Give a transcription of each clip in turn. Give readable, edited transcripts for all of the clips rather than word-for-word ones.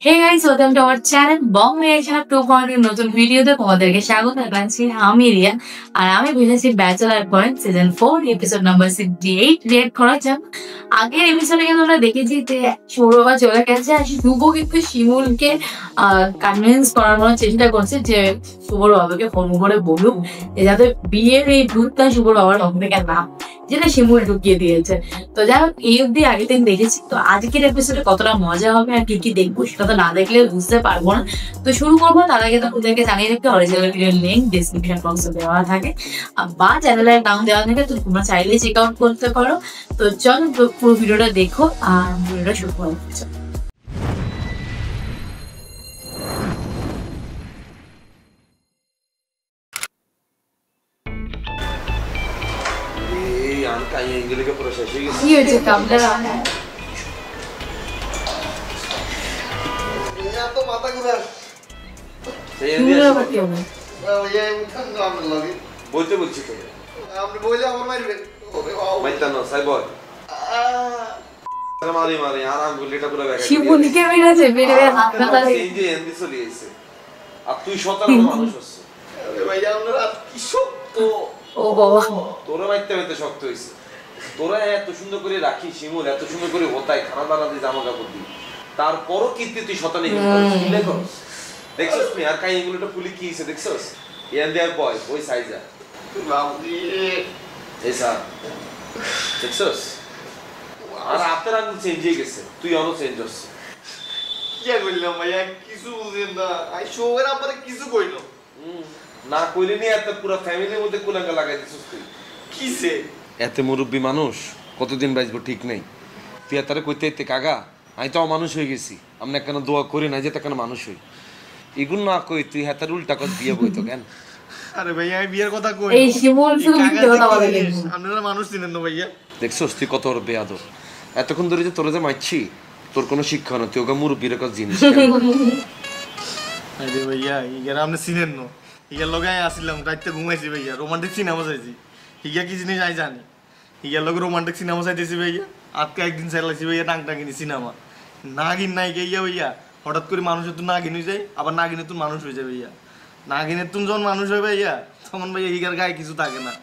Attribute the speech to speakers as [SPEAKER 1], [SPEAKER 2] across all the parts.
[SPEAKER 1] Hey guys, welcome to our channel Bomb Asia 2.0 নতুন ভিডিওতে তোমাদেরকে স্বাগত জানাচ্ছি। আমি রিয়া আর আমি বুঝেছি bachelor point season 4 episode number 68 react করার জন্য। আগের এপিসোডে কিন্তু আমরা দেখেছি যে সৌরভা চলে গেছে আর শুভ কিন্তু শিমুলকে কনভিন্স করানোর চেষ্টা করছে যে শুভর বাবাকে ফোন করে বলুক যাতে বিয়ের এই ভূতটা শুভর বাবার মুখ থেকে না, যেটা শিমুল ঢুকিয়ে দিয়েছে। তো যাই হোক, এই অব্দি আগের দিন দেখেছি, তো আজকের এপিসোডে কতটা মজা হবে আর কি কি দেখবো সেটা তো না দেখলে বুঝতে পারবো না। তো শুরু করবো, তার আগে তো ওদেরকে জানিয়ে রাখতে অরিজিনাল ভিডিওর লিঙ্ক ডিসক্রিপশন বক্সে দেওয়া থাকে বা চ্যানেলের নাম দেওয়া থাকে, তো তোমরা চাইলে চেক আউট করতে পারো। তো চলো পুরো ভিডিওটা দেখো আর ভিডিওটা শুরু করো। কি হয়েছে কামটা?
[SPEAKER 2] বলতে বলছি তো আপনি বলে আমার মারবেন মাইতা না সাইবর মারি মারি আর আঙ্গুলিটা পুরো ব্যাগ
[SPEAKER 1] শিবুনিকে মেরেছে বেরে হাতটা
[SPEAKER 2] এই যে এন্দি চলে এসেছে আর তুই শতান মানুষ হচ্ছে আরে ভাই আমরা রাত কি শক্ত
[SPEAKER 1] ও বাবা
[SPEAKER 2] তোরা মাইতে মাইতে শক্ত হইছে। তোরা এত সুন্দর করে রাখি শিমুল, এত সুন্দর করে হতাই খানা দানা দিয়ে জামা কাপড় দি, তারপরও কিন্তু তুই শতানি কিলে কর। দেখছস তুই আর কাই এগুলোটা ফুলি কি হইছে দেখছস? ইয়ান দেয়ার বয় ওই সাইজা বাবুজি এসা দেখছস? আর আপনার আঙ্গুল চেঞ্জ হয়ে গেছে, তুই অনো চেঞ্জ হচ্ছে। কি বললাম ভাইয়া কিছু বুঝেন না, আই শোয়ের আপরে কিছু কইলো না কইলে নি এত পুরো ফ্যামিলির মধ্যে কুলাঙ্গা লাগাই দিছস তুই। কিসে এত মুরব্বি মানুষ কতদিন বাঁচবো ঠিক নেই। তুই এতারে কইতে এতে কাগা আমি তো মানুষ হয়ে গেছি, আমরা কেন দোয়া করি না যে তা কেন মানুষ হই এগুলো না কই তুই হাতার উল্টা কথা বিয়ে কইতো কেন? আরে ভাইয়া আমি বিয়ের কথা কই
[SPEAKER 1] এই শিমুল শুধু মিথ্যে কথা বলে কিন্তু
[SPEAKER 2] আপনারা মানুষ চিনেন না ভাইয়া। দেখছস তুই কত বড় বেয়াদব, এতক্ষণ ধরে যে তোরা যে মারছি তোর কোনো শিক্ষা না, তুই ওকে মুরব্বির কাছে জিনিস।
[SPEAKER 3] আরে ভাইয়া ইগার আপনি চিনেন না, ইগার লগে আসিলাম রাইতে ঘুমাইছি ভাইয়া, রোমান্টিক সিনেমা চাইছি। হিগা কি জিনিস আই জানি, হিগার লগে রোমান্টিক সিনেমা চাইতেছি ভাইয়া। আজকে একদিন চাইলাইছি ভাইয়া টাংটাঙ্গিনি সিনেমা, নাগিন নাই গিয়া ভাইয়া হঠাৎ করে মানুষের তো নাগিন হয়ে যায়, আবার নাগিনের তুন মানুষ হয়ে যায় ভাইয়া। নাগিনের তুন যখন মানুষ হয় ভাইয়া তখন ভাইয়া হিগার গায়ে কিছু থাকে না।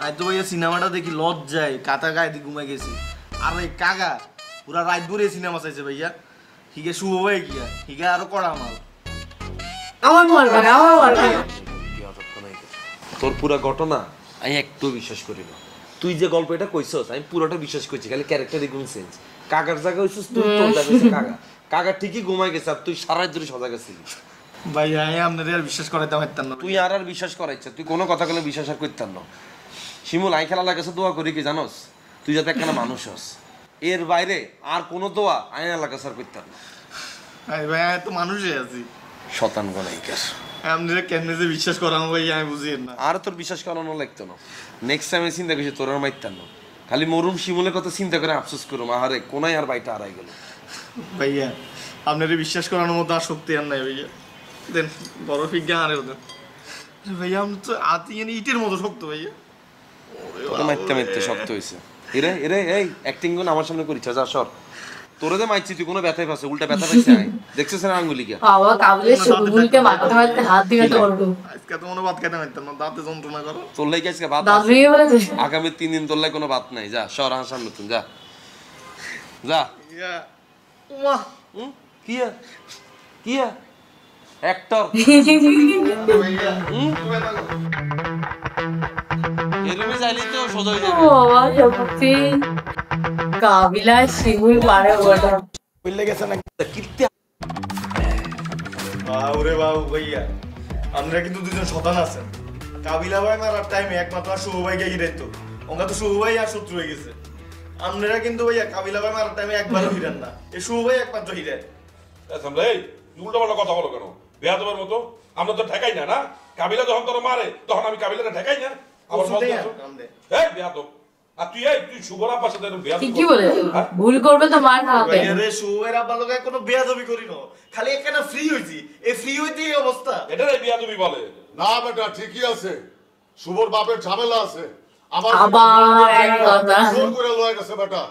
[SPEAKER 3] আজ তো ভাইয়া সিনেমাটা দেখি লজ্জায় কাতা গায়ে দিয়ে ঘুমাই গেছি। আর এই কাকা পুরা রাত ভরে সিনেমা চাইছে ভাইয়া। হিগে শুভ ভাই গিয়া হিগা আরো কড়া মাল
[SPEAKER 1] আমার মারবে না, আমার মারবে না।
[SPEAKER 2] তোর পুরো ঘটনা আমি একটু বিশ্বাস করি না। তুই যে গল্প এটা কইছস আমি পুরোটা বিশ্বাস করছি, খালি ক্যারেক্টার এগুলো চেঞ্জ। কাকার জায়গা হইছস তুই, তোর জায়গা হইছে কাকা। কাকা ঠিকই ঘুমাই গেছে আর তুই সারা রাত ধরে সজা গেছিলি।
[SPEAKER 3] ভাই আমি আপনাদের আর বিশ্বাস করাইতে পারতাম না।
[SPEAKER 2] তুই আর বিশ্বাস করাইছ, তুই কোনো কথা কোনো বিশ্বাস আর করতাম না। শিমুল আই খেলা লাগাছে দোয়া করি কি জানোস, তুই যাতে একটা মানুষ হস, এর বাইরে আর কোনো দোয়া আইন লাগাছে আর করতাম না।
[SPEAKER 3] ভাই আমি তো মানুষই আছি,
[SPEAKER 2] শতান গনাইকার।
[SPEAKER 3] আপনারা কেমনে যে বিশ্বাস করানো ভাই আমি বুঝি না।
[SPEAKER 2] আর তোর বিশ্বাস করানো লাগতো না। নেক্সট টাইম চিন্তা করছি তোর আর মাইতাম না, খালি মরুম শিমুলের কথা চিন্তা করে আফসোস করুম আহারে কোনায় আর বাইটা হারাই গেল।
[SPEAKER 3] ভাইয়া আপনারা বিশ্বাস করানোর মতো আর শক্তি আর নাই ভাইয়া, দেন বড় ফিজ্ঞা আরে ওদের। ভাইয়া আপনি তো আতি ইটের মতো শক্ত ভাইয়া।
[SPEAKER 2] তোর মাইতে মাইতে শক্ত হয়েছে। এরে এরে এই অ্যাক্টিং গুলো আমার সামনে করিস যা সর। তোরে যে মাইছি তুই কোনো ব্যথাই পাচ্ছে, উল্টা ব্যথা পাইছে আই দেখছিস না আঙ্গুলি কি
[SPEAKER 1] বাবা কাবলে শুভুনিকে মারতে মারতে হাত দিয়ে ধরলো।
[SPEAKER 3] আজকে তো মনে ভাত খেতে পারতাম না, দাঁতে যন্ত্রণা করো।
[SPEAKER 2] তোর লাগি আজকে ভাত
[SPEAKER 1] দাঁত ভেঙে বলেছে
[SPEAKER 2] আগামী 3 দিন তোর লাগি কোনো ভাত নাই। যা সর হাসান নতুন যা যা।
[SPEAKER 3] ইয়া ওমা
[SPEAKER 2] কি কি অ্যাক্টর
[SPEAKER 3] ভাইয়া
[SPEAKER 2] এরমে যাইলি তো সোজা হয়ে যাবে।
[SPEAKER 1] ও বাবা সত্যি কাবিলা শিমুল পারে ওটা
[SPEAKER 3] বললে গেছে না
[SPEAKER 2] কিত্তে
[SPEAKER 3] বাউরে বাবু ভাইয়া আমরা কিন্তু দুজন শতান আছেন। কাবিলা ভাই মারার টাইমে একমাত্র শুভ ভাইকে হিরাইতো, ওঙ্গা তো শুভ ভাই আর শত্রু হয়ে গেছে। আপনারা কিন্তু ভাইয়া কাবিলা ভাই মারার টাইমে একবারও হিরেন না, এই শুভ ভাই একমাত্র হিরেন।
[SPEAKER 4] এই উল্টো পাল্টা কথা বলো কেন বেয়াদবের মতো? আমরা তো ঠেকাই না, না কাবিলা যখন তোর মারে তখন আমি কাবিলাটা ঠেকাই না। আবার এই বেয়াদব আর তুই তুই শুভর আব্বার সাথে
[SPEAKER 1] কি বলে ভুল করবে তো মার খাবে।
[SPEAKER 3] আরে শুভের আব্বার লগে কোনো বেয়াদবি করি না, খালি একখানা ফ্রি হইছি, এই ফ্রি হইতে এই অবস্থা।
[SPEAKER 4] এটারে বেয়াদবি বলে
[SPEAKER 5] না বেটা ঠিকই আছে, শুভর বাপের ঝামেলা আছে।
[SPEAKER 1] আবার এক কথা
[SPEAKER 5] জোর করে লয়ে গেছে বেটা,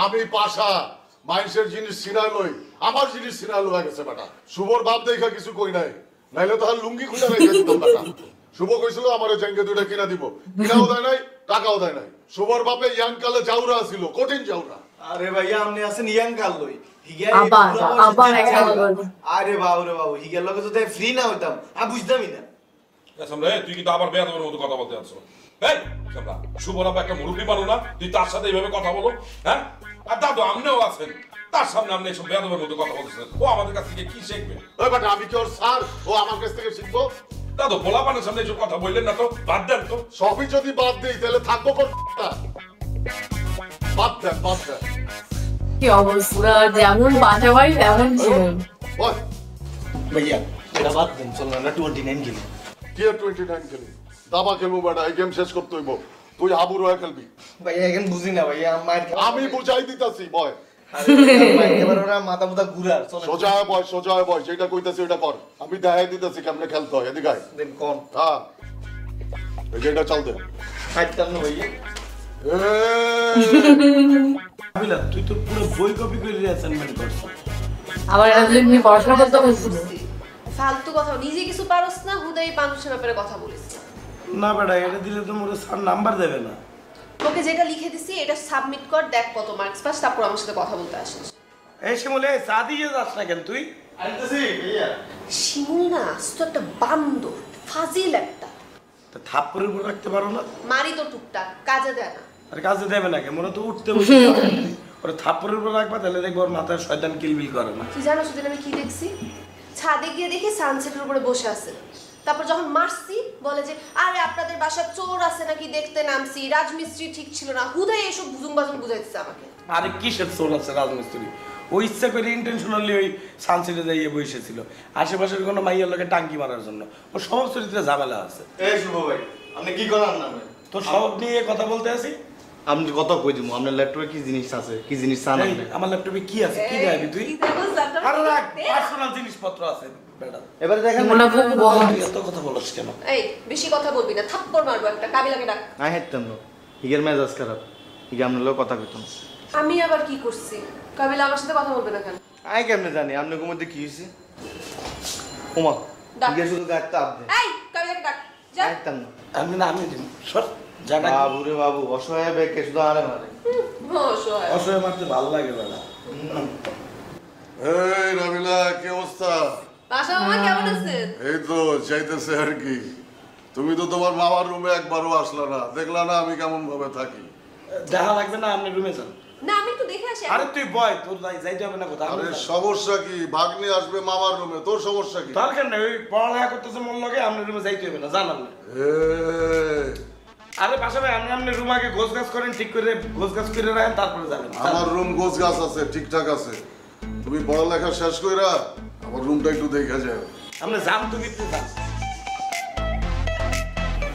[SPEAKER 5] আমি পাশা মানুষের জিনিস ছিনাই লই আমার জিনিস ছিনাই লয়ে গেছে বেটা শুভর বাপ দেখা কিছু কই নাই নাইলে তো আর লুঙ্গি খুলে রেখে দিতাম বেটা শুভ কইছিল আমারে জেঙ্গে দুইটা কিনা দিব কিনাও দেয় নাই টাকাও দেয় নাই শুভর বাপে ইয়াং কালে জাউরা ছিল কঠিন জাউরা
[SPEAKER 3] আরে ভাইয়া আপনি আছেন ইয়াং কাল লই
[SPEAKER 1] আবার একটা বলবো।
[SPEAKER 3] আরে বাবু রে বাবু হিগের লগে যদি ফ্রি না হইতাম আমি বুঝতামই না
[SPEAKER 4] সামনে তুই কিন্তু আবার বেয়াদবের মতো কথা বলতে আছো এই সামনে শুভর আব্বা একটা মুরব্বী মানুষ না তুই তার সাথে এইভাবে কথা বলো হ্যাঁ আর দাদু আমনেও আছেন তার সামনে আপনি এসব বেয়াদবের মতো কথা বলতেছেন ও আমাদের কাছ থেকে কি শিখবে
[SPEAKER 5] ওই বেটা আমি কি ওর স্যার ও আমার কাছ থেকে শিখবো
[SPEAKER 4] দাদু পোলাপানের সামনে এসব কথা বললেন না তো বাদ দেন তো
[SPEAKER 5] সবই যদি বাদ দিই তাহলে থাকবো কোন বাদ দেন
[SPEAKER 1] কি অবস্থা, যেমন বাসা বাড়ি তেমন জীবন।
[SPEAKER 5] ওই
[SPEAKER 3] ভাইয়া এটা বাদ দেন চল না 29 গেলি
[SPEAKER 5] কি 29 খেলি দাবা খেলবো বেটা এই গেম শেষ করতে হইব তুই হাবুর হয়ে খেলবি
[SPEAKER 3] ভাইয়া এখন বুঝি না ভাইয়া
[SPEAKER 5] আমি বুঝাই দিতাছি বয়
[SPEAKER 3] মাথা মুথা ঘুরার চল
[SPEAKER 5] সোজা হয়ে বয় যেটা কইতাছি ওটা কর আমি দেখাই দিতাছি কেমনে খেলতে হয় এদিকে আয়।
[SPEAKER 3] দেন কোন
[SPEAKER 5] হ্যাঁ এই যে এটা চল দে
[SPEAKER 3] খাইতাম না ভাইয়া আবিলা তুই তো পুরো বই কপি করে অ্যাসাইনমেন্ট করছিস
[SPEAKER 1] আবার এটা যদি তুমি পড়াশোনা করতে বলছিল
[SPEAKER 6] ফালতু কথা নিজে কিছু পারস না হুদাই মানুষের ব্যাপারে কথা বলিস
[SPEAKER 3] না বেটা এটা দিলে তো মোর স্যার নাম্বার দেবে না
[SPEAKER 6] তোকে যেটা লিখে দিছি এটা সাবমিট কর দেখ কত মার্কস পাস তারপর আমার সাথে কথা বলতে আসিস
[SPEAKER 3] এই শিমুলে চা দিয়ে যাস না কেন তুই আনতেছি ভাইয়া
[SPEAKER 6] শিমুল না আস্ত একটা বান্দর ফাজিল একটা
[SPEAKER 3] তো থাপ্পড়ের উপর রাখতে পারো না
[SPEAKER 6] মারি তো টুকটাক কাজে দেয় না
[SPEAKER 3] আর কাজে দেবে না কেন মোরা তো উঠতে বসে ওরা থাপ্পড়ের উপর রাখবা তাহলে দেখবো ওর মাথায় শয়তান কিলবিল করে না
[SPEAKER 6] তুই জানো সেদিন আমি কি দেখছি ছাদে গিয়ে দেখি সানসেটের উপরে বসে আছে তারপর যখন মারছি বলে যে আরে আপনাদের বাসার চোর আছে নাকি দেখতে নামছি রাজমিস্ত্রি ঠিক ছিল না হুদাই এসব বুজুং বাজুং বুঝাইছে আমাকে
[SPEAKER 3] আরে কিসের চোর আছে রাজমিস্ত্রি ওই ইচ্ছা করে ইন্টেনশনালি ওই সানসেটে যাইয়ে বসেছিল আশেপাশের কোনো মাইয়ের লোকে টাঙ্কি মারার জন্য ওর সব চরিত্রে ঝামেলা আছে
[SPEAKER 7] এই শুভ ভাই আপনি কি করার না ভাই
[SPEAKER 3] তোর সব নিয়ে কথা বলতে আছি
[SPEAKER 7] আপনি কত কই দিমু আপনার ল্যাপটপে কি জিনিস আছে কি জিনিস চান
[SPEAKER 3] এই,
[SPEAKER 7] আপনি
[SPEAKER 3] আমার ল্যাপটপে কি আছে কি দেখাবি তুই
[SPEAKER 6] কি দেখো ল্যাপটপে
[SPEAKER 3] আরে
[SPEAKER 6] কি
[SPEAKER 3] রাখ
[SPEAKER 6] দেখতে?
[SPEAKER 3] পার্সোনাল জিনিসপত্র আছে বেটা
[SPEAKER 7] এবারে দেখেন
[SPEAKER 1] মনে খুব বড়
[SPEAKER 3] এত কথা বলছ কেন
[SPEAKER 6] এই বেশি কথা বলবি না থাপ্পড় মারবো একটা কাবিলাকে ডাক
[SPEAKER 7] আই হেঁটতাম না হিগের মেজাজ খারাপ হিগে আপনার লোক কথা কইতাম
[SPEAKER 6] আমি আবার কি করছি কাবিলা আমার সাথে কথা বলবে না কেন
[SPEAKER 7] আই কেমনে জানি আপনার মধ্যে কি হয়েছে ওমা
[SPEAKER 6] ডাক।
[SPEAKER 7] হিগে শুধু গাড়িতে আপনি
[SPEAKER 6] এই কাবিলাকে ডাক যা
[SPEAKER 7] হেঁটতাম না
[SPEAKER 3] আমি না আমি দিন সর জানা
[SPEAKER 7] বাবু রে বাবু অসহায় বেকে শুধু আরে মারে
[SPEAKER 6] অসহায়
[SPEAKER 3] অসহায় মারতে ভালো লাগে বেটা
[SPEAKER 5] এই রবিলা কি অবস্থা
[SPEAKER 6] বাসা মামা কেমন আছেন
[SPEAKER 5] এই তো চাইতেছে আর কি তুমি তো তোমার মামার রুমে একবারও আসলা না দেখলা না আমি কেমন ভাবে থাকি
[SPEAKER 3] দেখা লাগবে না আপনি রুমে যান
[SPEAKER 6] না আমি একটু দেখে আসি
[SPEAKER 3] আরে তুই বয় তোর যাইতে হবে না কোথাও
[SPEAKER 5] আরে সমস্যা কি ভাগ্নি আসবে মামার রুমে তোর সমস্যা কি
[SPEAKER 3] দরকার নেই ওই পড়ালেখা করতেছে মন লাগে আপনার রুমে যাইতে হবে না জানান না
[SPEAKER 5] এই,
[SPEAKER 3] আরে পাশে ভাই আপনি আপনার রুম আগে গোছ গাছ করেন ঠিক করে গোছ গাছ করে রাখেন তারপরে যাবেন
[SPEAKER 5] আমার রুম গোছ গাছ আছে ঠিকঠাক আছে তুমি পড়ালেখা শেষ কইরা আমার রুমটা একটু দেখা যায়
[SPEAKER 3] আপনি যান তো ভিতরে যান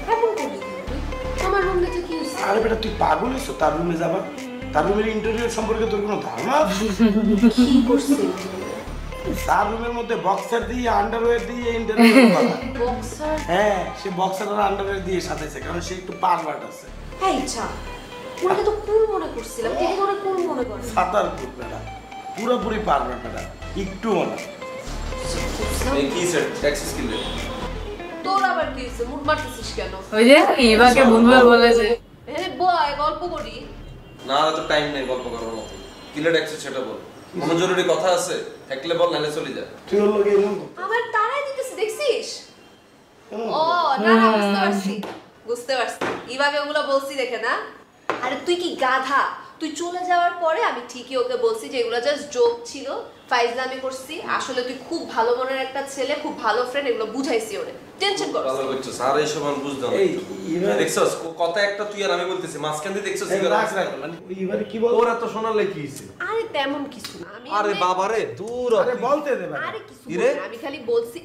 [SPEAKER 6] কেমন করলি তুই আমার রুম দেখে কি হইছে
[SPEAKER 3] আরে বেটা তুই পাগল হইছো তার রুমে যাবা তার রুমের ইন্টেরিয়র সম্পর্কে তোর কোনো ধারণা আছে?
[SPEAKER 6] কি করছিস
[SPEAKER 3] তার রুমের মধ্যে বক্সার দিয়ে আন্ডারওয়্যার দিয়ে ইন্টেরিয়র করা
[SPEAKER 6] বক্সার
[SPEAKER 3] হ্যাঁ সে বক্সার আর আন্ডারওয়্যার দিয়ে সাজাইছে কারণ সে একটু পারভার্ট আছে
[SPEAKER 6] এই ইচ্ছা ওনাকে তো কুল মনে করছিলাম কে মনে কুল মনে করে
[SPEAKER 3] সাতার ফুট বেটা পুরোপুরি পারভার্ট বেটা একটু মনে
[SPEAKER 2] কি স্যার ট্যাক্সি স্কিল
[SPEAKER 6] তোর আবার কি হইছে মুড মারতেছিস কেন
[SPEAKER 1] ওই যে এবাকে বুনবার বলেছে
[SPEAKER 6] বয় গল্প করি
[SPEAKER 2] না তো টাইম নেই গল্প করার মতো কিলে ট্যাক্সি সেটা বল কোনো জরুরি কথা আছে থাকলে বল নালে চলে যা
[SPEAKER 3] তুই ওর লোকে এমন
[SPEAKER 6] আমার তারাই দিতেছে দেখছিস ও না না বুঝতে পারছি বুঝতে পারছি ইভাবে ওগুলো বলছি দেখে না আরে তুই কি গাধা তুই চলে যাওয়ার পরে আমি ঠিকই ওকে বলছি যে এগুলো জাস্ট জোক ছিল ফাইজলামি করছি আসলে তুই খুব ভালো মনের একটা ছেলে খুব ভালো ফ্রেন্ড এগুলো বুঝাইছি ওরে টেনশন করছিস
[SPEAKER 2] ভালো করছো স্যার এই সমান বুঝদাম
[SPEAKER 3] এই এবার
[SPEAKER 2] দেখছস কথা একটা তুই আর আমি বলতেছি মাঝখান দিয়ে দেখছস
[SPEAKER 3] রাখ রাখ মানে এবারে কি বল
[SPEAKER 2] ওরা তো শোনালে কি হইছে
[SPEAKER 6] আরে তেমন কিছু না আমি
[SPEAKER 2] আরে
[SPEAKER 6] এমনি-
[SPEAKER 2] বাবা রে দূর
[SPEAKER 3] আরে বলতে দে ভাই
[SPEAKER 6] আরে কিছু
[SPEAKER 2] কি রে?
[SPEAKER 6] না, আমি খালি বলছি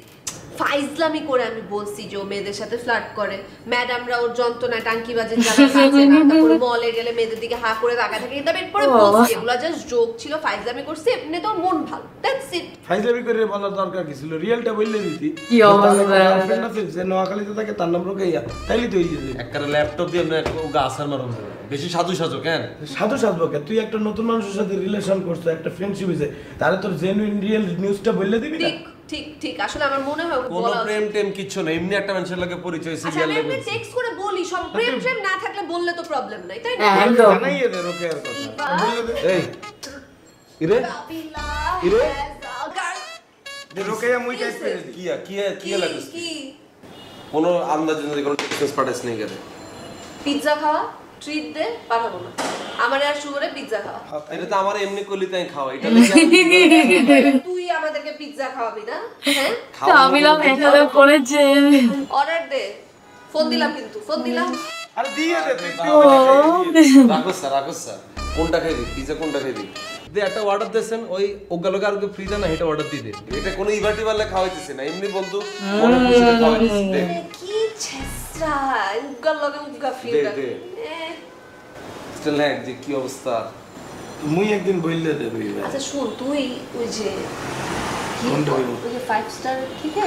[SPEAKER 6] ফাইজলামি করে আমি বলছি যে ও মেয়েদের সাথে ফ্লার্ট করে, ম্যাডামরা ওর যন্ত্রণায় টাঙ্কিবাজের জ্বালা কাঁদছে না, তারপরে মলে গেলে মেয়েদের দিকে হা করে তাকায় থাকে, কিন্তু আমি এরপরে বলছি এগুলো জাস্ট জোক ছিল, ফাইজলামি করছি, এমনি তো মন ভালো, দ্যাটস ইট।
[SPEAKER 8] ফাইজলামি করে বলার দরকার কি ছিল? রিয়েলটা বললে দিতি।
[SPEAKER 1] কি অবস্থা
[SPEAKER 8] গার্লফ্রেন্ড আছে যে নোয়াখালীতে থাকে, তার নাম রোকেইয়া, তাইলে তো হয়ে যেত।
[SPEAKER 2] একটা ল্যাপটপ দিয়ে আমরা ওকে আসার মারুন, বেশি সাধু সাজো কেন?
[SPEAKER 8] সাধু সাধবো কেন? তুই একটা নতুন মানুষের সাথে রিলেশন করছো, একটা ফ্রেন্ডশিপ হয়েছে, তাহলে তোর জেনুইন রিয়েল নিউজটা বললে দিবি না?
[SPEAKER 6] ঠিক ঠিক ঠিক, আসলে আমার মনে হয়
[SPEAKER 2] কোনো প্রেম টেম কিছু না, এমনি একটা মানুষের লগে পরিচয়
[SPEAKER 6] আচ্ছা
[SPEAKER 2] সিরিয়াল
[SPEAKER 6] আমি
[SPEAKER 2] লাগবে।
[SPEAKER 6] টেক্সট করে বলি, সব প্রেম প্রেম না থাকলে বললে তো প্রবলেম নাই, তাই না?
[SPEAKER 1] একদম
[SPEAKER 8] জানাই এর রোকেয়ার কথা।
[SPEAKER 2] এই ইরে ইরে
[SPEAKER 8] রোকেয়া মুই টাইপ করে দিই।
[SPEAKER 2] কি লাগে? কোনো আন্দাজ যদি কোনো টেক্সট পাঠাস নেই কেন?
[SPEAKER 6] পিৎজা খাওয়া ট্রিট দে, পাঠাবো না আমার আর শুয়ারে পিৎজা খাওয়া।
[SPEAKER 2] এটা তো আমার এমনি কলি তাই খাওয়া, এটা
[SPEAKER 6] তুই আমাদেরকে পিৎজা খাওয়াবি না? হ্যাঁ
[SPEAKER 1] কাবিলা মেশালে পড়েছে।
[SPEAKER 6] অর্ডার দে, ফোন দিলাম কিন্তু, ফোন দিলাম।
[SPEAKER 8] আরে দিয়ে দে তুই।
[SPEAKER 2] রাখো স্যার কোনটা খাইবি? পিজ্জা কোনটা খাইবি? দে একটা অর্ডার দেন, ওই ওগালোকে আর ফ্রি দেন না, এটা অর্ডার দিয়ে দে। এটা কোনো ইভার্টি বালে খাওয়াইতেছে না, এমনি বলতো মনে খুশিতে খাওয়াইতেছে। দে
[SPEAKER 6] কি ছেসরা উগা লগে উগা ফ্রি
[SPEAKER 2] দে
[SPEAKER 6] দে।
[SPEAKER 2] দে স্টিল হ্যাঁ, যে কি অবস্থা।
[SPEAKER 8] মুই একদিন বললে দেব।
[SPEAKER 6] আচ্ছা শুন, তুই ওই যে
[SPEAKER 8] কোনটা বলবো?
[SPEAKER 6] ওই যে 5 স্টার থেকে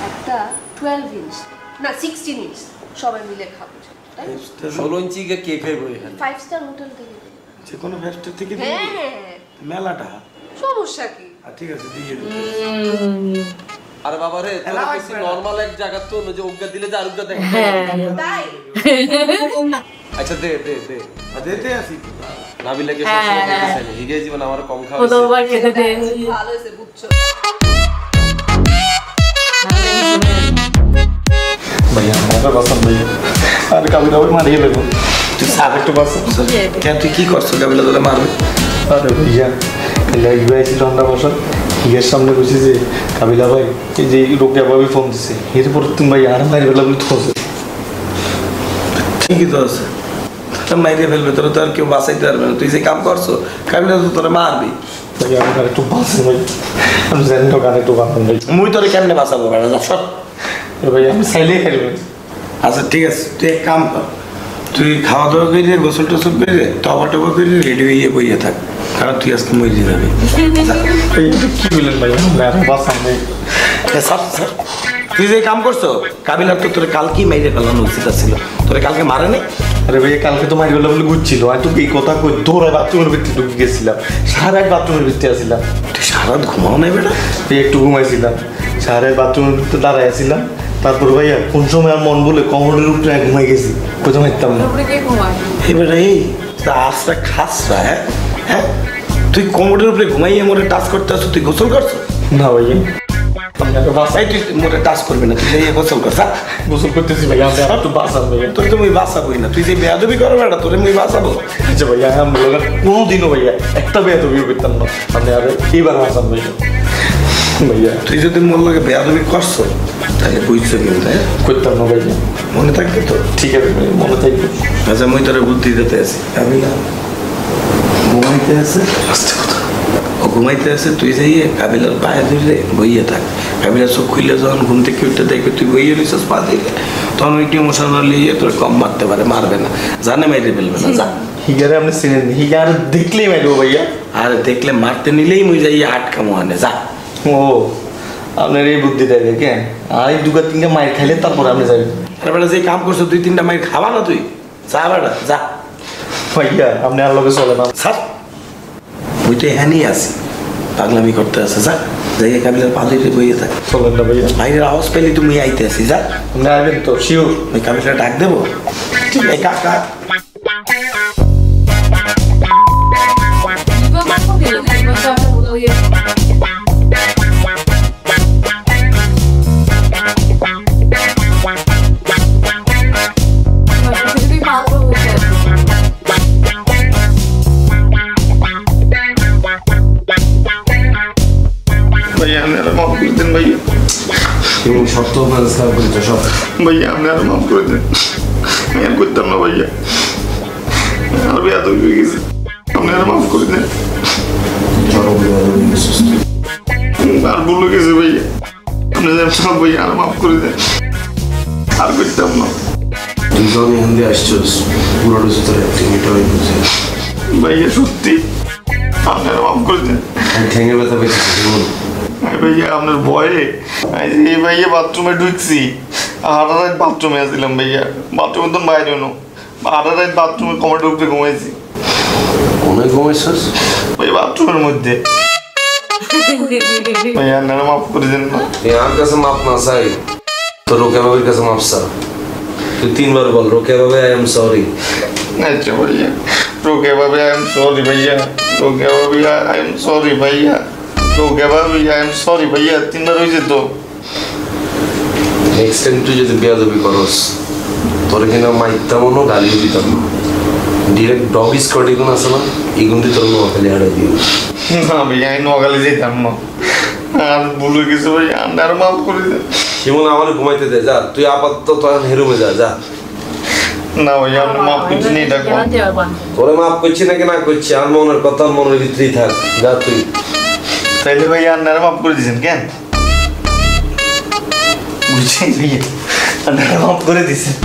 [SPEAKER 6] একটা 12 ইঞ্চ না 16 ইঞ্চ সবাই মিলে খাবো, তাই
[SPEAKER 2] 16 ইঞ্চি কে খাইবো এখানে?
[SPEAKER 6] 5 স্টার হোটেল থেকে।
[SPEAKER 8] যে কোনো ফেস্টার থেকে দিবি?
[SPEAKER 6] হ্যাঁ
[SPEAKER 8] মেলাটা।
[SPEAKER 6] সমস্যা কি?
[SPEAKER 8] ঠিক আছে দিয়ে দে।
[SPEAKER 2] আরে বাবা রে, তোরা কিছু নরমাল এক জায়গা তো না যে ওগা দিলে যে আর ওগা দেখে।
[SPEAKER 6] তাই
[SPEAKER 2] আচ্ছা দে দে দে
[SPEAKER 8] দিতে আসি।
[SPEAKER 2] নাবিলাকে সবসময় দিতেছে না, হিগে জীবন আমার কম খাওয়া।
[SPEAKER 1] কতবার খেতে দে।
[SPEAKER 6] ভালো হয়েছে বুঝছো।
[SPEAKER 3] ভাইয়া আমার পছন্দ ভাইয়া, আর কাবিলা ভাই মারিয়ে দেবো। তুই সার একটু পছন্দ
[SPEAKER 8] কেন তুই কি করছো? কাবিলা তোরা মারবে?
[SPEAKER 3] আরে ভাইয়া লাগবে আছি ঠান্ডা বছর হিগের সামনে বসে যে কাবিলা ভাই এই যে রোকেয়া ভাবি ফোন দিছে, এরপর তুমি ভাই আর মারি বেলা বলে থোছে।
[SPEAKER 8] ঠিকই তো আছে, মাইরে ফেলবে তোরা, তো আর কেউ বাঁচাইতে পারবে না। তুই যে কাম করছো কাবিলা তো তোরা মারবি।
[SPEAKER 3] ভাইয়া আমি আর একটু বাঁচে ভাই, আমি জানি তো গান একটু বাঁচান ভাই।
[SPEAKER 8] মুই তোরে কেমনে বাঁচাবো? সব
[SPEAKER 3] ভাই আমি চাইলেই খাইবে।
[SPEAKER 8] আচ্ছা ঠিক আছে, তুই এক কাম কর, তুই খাওয়া দাওয়া করে গোসল টোসল করে টবা টবা করে রেডি হয়ে বইয়ে থাক, কারণ তুই আজকে মরে যাবি।
[SPEAKER 3] কি বললেন ভাই, আর বাঁচান ভাই।
[SPEAKER 8] তুই যে কাম করছো কাবিলার তো তোর কালকেই মাইরে ফেলানো উচিত ছিল, তোরে কালকে মারে নাই?
[SPEAKER 3] আরে ভাইয়া কালকে তো মারি বেলা বলে ঘুরছিল, আমি তো এই কথা কই দৌড়া বাথরুমের ভিতরে ঢুকে গেছিলাম, সারা এক বাথরুমের ভিতরে আসছিলাম।
[SPEAKER 8] তুই সারা রাত ঘুমাও নাই বেটা?
[SPEAKER 3] একটু ঘুমাইছিলাম, সারা বাথরুমের ভিতরে দাঁড়াই আসছিলাম, তারপর ভাইয়া কোন সময় আর মন বলে কমরের উপরে ঘুমাই গেছি, কোথাও মারতাম না।
[SPEAKER 8] এবারে এই আজটা খাসরা, হ্যাঁ হ্যাঁ, তুই কোমরের উপরে ঘুমাইয়ে মোরে টাচ করতে আসছো, তুই গোসল করছো?
[SPEAKER 3] না ভাইয়া
[SPEAKER 8] বাসায় তুই মোরে টাচ করবি না, তুই যাইয়ে গোসল কর।
[SPEAKER 3] গোসল করতেছি ভাইয়া, আমি আর একটু বাঁচান ভাইয়া।
[SPEAKER 8] তোর তো মুই বাঁচাবোই না, তুই যে বেয়াদবি করো বেটা, তোরে মুই বাঁচাবো।
[SPEAKER 3] আচ্ছা ভাইয়া আমি কোনোদিনও ভাইয়া একটা বেয়াদবিও করতাম না, আমি আর এইবার বাঁচান ভাইয়া। ভাইয়া
[SPEAKER 8] তুই যদি মোর লগে বেয়াদবি করছো তাহলে বুঝছো কিন্তু, তাই
[SPEAKER 3] করতাম না ভাইয়া,
[SPEAKER 8] মনে থাকবে তো?
[SPEAKER 3] ঠিক আছে ভাইয়া মনে থাকবে।
[SPEAKER 8] আচ্ছা মুই তোরে বুদ্ধি দিতে আছি, আমি না ঘুমাইতে আছে, আস্তে কথা, ও ঘুমাইতে আছে, তুই যাইয়ে কাবিলার পায়ে ধরে বইয়ে থাক। কাবিলার চোখ খুললে যখন ঘুম থেকে উঠতে দেখবে তুই বইয়ে রয়েছিস পা দিলে, তখন ওইটি মশালা লিয়ে তোর কম মারতে পারে, মারবে না, জানে মাইরে ফেলবে না। যা
[SPEAKER 3] হিগারে আপনি চিনেন, হিগার দেখলেই মারবো ভাইয়া।
[SPEAKER 8] আর দেখলে মারতে নিলেই মুই যাইয়ে আটকামো আনে। যা
[SPEAKER 3] ও আপনার এই বুদ্ধি দেবে কেন? আর এই দুটা তিনটা মায়ের খাইলে তারপরে আপনি যাবেন।
[SPEAKER 8] বেটা যে কাম করছো 2-3টা মাইর খাওয়া না তুই, যা বেটা যা।
[SPEAKER 3] ভাইয়া আপনি আর লোকে চলে না
[SPEAKER 8] স্যার ওই তো হ্যানি আছি, পাগলামি করতে আছে। যা যাইয়ে কাবিলার পা ধরে বইয়ে থাক।
[SPEAKER 3] চলেন না ভাইয়া,
[SPEAKER 8] বাইরের আওয়াজ পেলে তুমি আইতে আসি। যা
[SPEAKER 3] আপনি আসবেন তো শিওর?
[SPEAKER 8] ওই কাবিলার ডাক দেবো, ঠিক আছে কাকা।
[SPEAKER 3] ভাইয়া আপনি আরো মাফ করে দেন ভাইয়া,
[SPEAKER 8] শক্ত ব্যবস্থা করেছো সব।
[SPEAKER 3] ভাইয়া আপনি আরো মাফ করে দেন, আমি আর করতাম না ভাইয়া, আর বেয়াদ হয়ে গেছে, আপনি আরো মাফ করে দেন। আর ভুলে গেছে ভাইয়া, আপনি আচ্ছা ভাইয়া আর মাফ করে দেন, আর করতাম না।
[SPEAKER 8] তুই যখন এখান দিয়ে আসছিস পুরোটা তোর অ্যাক্টিং এটা হয়ে গেছে
[SPEAKER 3] ভাইয়া সত্যি আপনারা মাফ করে দেন।
[SPEAKER 8] ঠেঙে ব্যথা পেয়েছি
[SPEAKER 3] ভাইয়া আপনার ভয়ে এই ভাইয়া বাথরুমে ঢুকছি, আধা রাত বাথরুমে আসছিলাম ভাইয়া, বাথরুমে তো বাইরে হলো, আধা রাত বাথরুমে কমে ঢুকতে ঘুমাইছি।
[SPEAKER 8] অনেক ঘুমাইছিস
[SPEAKER 3] ওই বাথরুমের মধ্যে। ভাইয়া আপনারা মাফ করে দেন না।
[SPEAKER 8] আমার কাছে মাপ না চাই, তো রোকেয়া বাবির কাছে মাপ চা। তুই 3 বার বল রোকেয়া বাবি আই এম সরি।
[SPEAKER 3] আচ্ছা ভাইয়া, রোকেয়া বাবি আই এম সরি ভাইয়া, রোকেয়া বাবি আই এম সরি ভাইয়া, রোকেয়া বাবি আই এম সরি ভাইয়া। 3 বার হয়েছে তো।
[SPEAKER 8] নেক্সট টাইম তুই যদি বেয়াদবি করস তোর কিনা মাইতাম না, গালিও দিতাম না, ডিরেক্ট ডগ স্কট এগুলো আছে না, এগুলো দিয়ে তোর নোয়াখালী হারাই দিই।
[SPEAKER 3] না ভাইয়া আমি নোয়াখালী যেতাম না, আর ভুল হয়ে গেছে ভাইয়া, আপনারা মাফ করে দেন।
[SPEAKER 8] শিমুল আমার ঘুমাইতে দে, যা তুই আপাতত তোর হেরুমে যা যা।
[SPEAKER 3] না ভাইয়া আপনি মাফ করছেন এটা কোন?
[SPEAKER 8] তোরে মাফ করছি নাকি না করছি আর মনের কথা মনের ভিতরেই থাক, যা তুই।
[SPEAKER 3] তাইলে ভাইয়া আপনারা মাফ করে দিয়েছেন কেন? বুঝছেন ভাইয়া, আপনারা মাফ করে দিয়েছেন।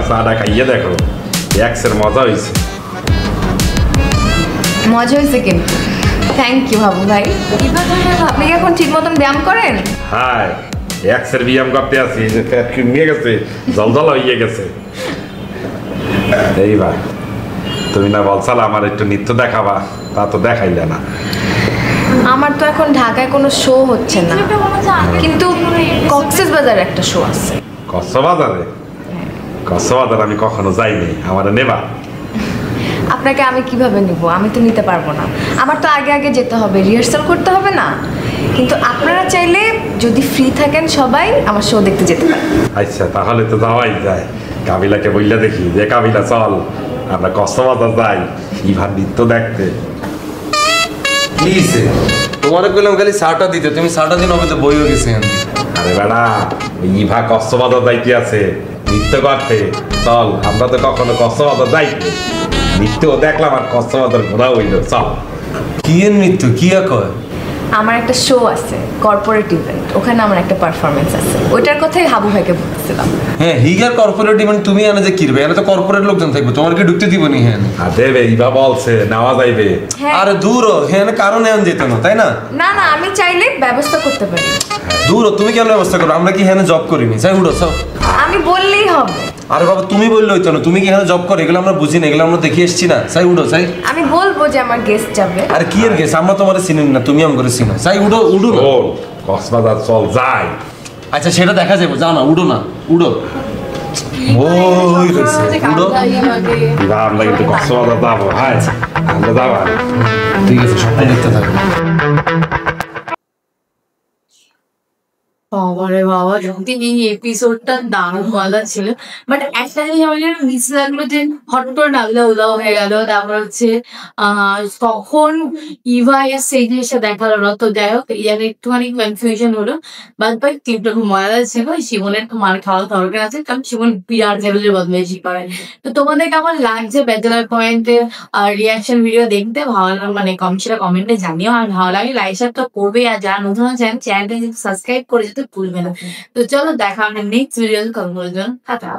[SPEAKER 4] চাটা খাইয়ে দেখো, এক্সের মজা হয়েছে।
[SPEAKER 9] মজা হয়েছে কিন্তু, থ্যাংক ইউ হাবু ভাই। আপনি কি এখন ঠিক মতন ব্যায়াম করেন?
[SPEAKER 4] হ্যাঁ, এক্সের ব্যায়াম করতে আছি, যে ফ্যাট কমিয়ে গেছে, জলজল হয়ে গেছে। এইবার তুমি না বলছাল আমার একটু নৃত্য দেখাবা, তা তো দেখাইলে না।
[SPEAKER 9] আমার তো এখন ঢাকায় কোনো শো হচ্ছে না, কিন্তু কক্সবাজারে একটা শো আছে।
[SPEAKER 4] কক্সবাজারে? কক্সবাজার আমি কখনো যাইনি, আমার নেবা?
[SPEAKER 9] আপনাকে আমি কিভাবে নিব? আমি তো নিতে পারবো না, আমার তো আগে আগে যেতে হবে, রিহার্সাল করতে হবে না। কিন্তু আপনারা চাইলে যদি ফ্রি থাকেন সবাই আমার শো দেখতে যেতে পারেন।
[SPEAKER 4] আচ্ছা তাহলে তো যাওয়াই যায়। কাবিলাকে বললে দেখি যে কাবিলা চল আমরা কক্সবাজার যাই ইভার নৃত্য দেখতে।
[SPEAKER 8] প্লিজ তোমারে কইলাম খালি চাটা দিতে, তুমি চাটা দিন হবে তো বইও গেছে।
[SPEAKER 4] আরে বেড়া, ওই ইভা কক্সবাজার যাইতে আছে নৃত্য করতে, চল আমরা তো কখনো কক্সবাজার যাইতে, নৃত্যও দেখলাম আর কক্সবাজার ঘোরা হইল, চল।
[SPEAKER 8] কি এর নৃত্য কি কয়?
[SPEAKER 9] আমার একটা শো আছে, কর্পোরেট ইভেন্ট, ওখানে আমার একটা পারফরমেন্স আছে, ওইটার কথাই হাবু ভাইকে বলতেছিলাম।
[SPEAKER 10] হ্যাঁ হিগার কর্পোরেট ইভেন্ট তুমি এনে যে কিরবে, এনে তো কর্পোরেট লোকজন থাকবে, তোমার কি ঢুকতে দিব নি? হ্যাঁ
[SPEAKER 4] আর দেবে, ইভা বলছে নেওয়া যাইবে।
[SPEAKER 10] আরে দূর হ্যাঁ কারণ এমন যেত না, তাই না?
[SPEAKER 9] না না, আমি চাইলে ব্যবস্থা করতে পারি।
[SPEAKER 10] দূর তুমি কেন ব্যবস্থা করো? আমরা কি হ্যাঁ জব করিনি, যাই উঠো সব।
[SPEAKER 9] আমি বললেই হবে।
[SPEAKER 10] আরে বাবা তুমি বললে হইতো না, তুমি কি এখানে জব করো? এগুলো আমরা বুঝি না, এগুলো আমরা দেখে এসছি না। যাই উঠো যাই।
[SPEAKER 9] আমি বলবো যে আমার গেস্ট যাবে।
[SPEAKER 10] আর কি এর গেস? আমরা তোমার চিনি না, তুমি আম করে চিনো। যাই উঠো উঠো না।
[SPEAKER 4] চল কক্সবাজার চল যাই।
[SPEAKER 10] আচ্ছা সেটা দেখা যাবে, যাও না উঠো না উঠো। ওই হয়েছে উঠো।
[SPEAKER 4] ইভা আমরা কিন্তু কক্সবাজার যাবো, হ্যাঁ আমরা যাবো।
[SPEAKER 10] ঠিক আছে স্বপ্ন দেখতে থাকো।
[SPEAKER 1] বাবারে বাবা, সত্যি এই এপিসোডটা দারুণ মজা ছিল। বাট একটা জিনিস আমার যেন মিস লাগলো, যে হট করে নাগলা উদাও হয়ে গেল। তারপর হচ্ছে তখন ইভা এসে এই জিনিসটা দেখালো না। তো যাই হোক, এই জায়গায় একটুখানি কনফিউশন হলো। বাদ বাকি টিমটা খুব মজা ছিল। শিবনের মার খাওয়া দরকার আছে, কারণ শিবন বিরাট লেভেলের বদমাইশি করে। তো তোমাদের কেমন লাগছে ব্যাচেলার পয়েন্টের রিয়াকশন ভিডিও দেখতে? ভালো মানে সেটা কমেন্টে জানিও। আর ভালো লাগে লাইক শেয়ার তো করবে। আর যারা নতুন আছেন চ্যানেলটা সাবস্ক্রাইব করে যেতে ভুলবে না। তো চলো দেখা হবে নেক্সট ভিডিও। টাটা।